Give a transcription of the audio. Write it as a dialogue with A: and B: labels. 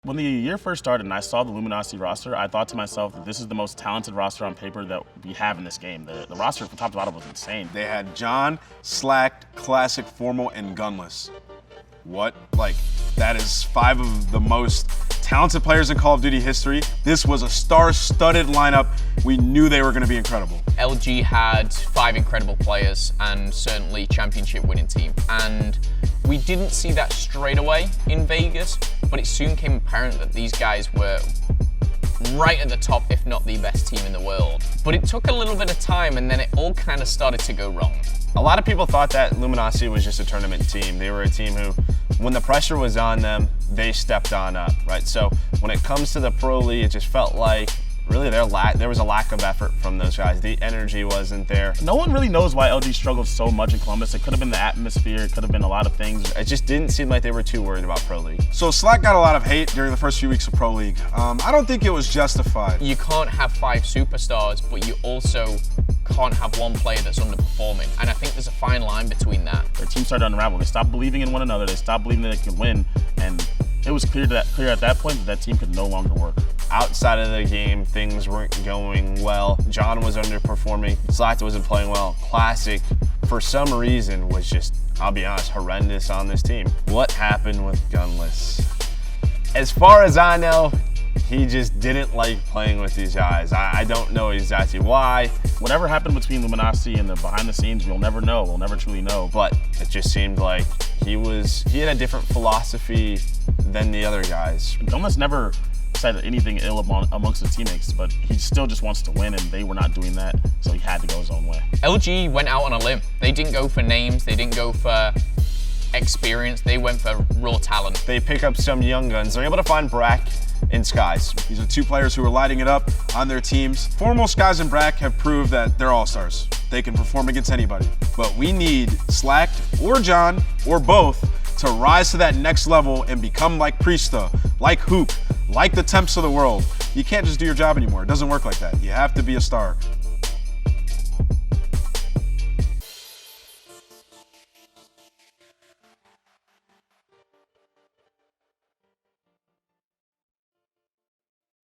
A: When the year first started and I saw the Luminosity roster, I thought to myself that this is the most talented roster on paper that we have in this game. The roster from top to bottom was insane.
B: They had John, Slacked, Classic, Formal, and Gunless. What? Like, that is 5 of the most talented players in Call of Duty history. This was a star-studded lineup. We knew they were going to be incredible.
C: LG had 5 incredible players and certainly championship winning team. And we didn't see that straight away in Vegas, but it soon became apparent that these guys were right at the top, if not the best team in the world. But it took a little bit of time, and then it all kind of started to go wrong.
D: A lot of people thought that Luminosity was just a tournament team. They were a team who, when the pressure was on them, they stepped on up, right? So when it comes to the Pro League, it just felt like really there was a lack of effort from those guys. The energy wasn't there.
A: No one really knows why LG struggled so much in Columbus. It could have been the atmosphere, it could have been a lot of things.
D: It just didn't seem like they were too worried about Pro League.
B: So Slack got a lot of hate during the first few weeks of Pro League. I don't think it was justified.
C: You can't have 5 superstars, but you also can't have one player that's underperforming. And I think there's a fine line between that.
A: Their team started to unravel. They stopped believing in one another. They stopped believing that they could win. And it was clear at that point that team could no longer work.
D: Outside of the game, things weren't going well. John was underperforming. Slacked wasn't playing well. Classic, for some reason, was just, I'll be honest, horrendous on this team. What happened with Gunless? As far as I know, he just didn't like playing with these guys. I don't know exactly why.
A: Whatever happened between Luminosity and the behind the scenes, we'll never know. We'll never truly know.
D: But it just seemed like he had a different philosophy than the other guys.
A: Gunless never said anything ill amongst his teammates, but he still just wants to win, and they were not doing that, so he had to go his own way.
C: LG went out on a limb. They didn't go for names, they didn't go for experience, they went for raw talent.
D: They pick up some young guns. They're able to find Brack and Skyz.
B: These are 2 players who are lighting it up on their teams. Formal, Skyz, and Brack have proved that they're all-stars. They can perform against anybody. But we need Slacked or John, or both, to rise to that next level and become like Priesta, like Hoop, like the Temps of the world. You can't just do your job anymore. It doesn't work like that. You have to be a star.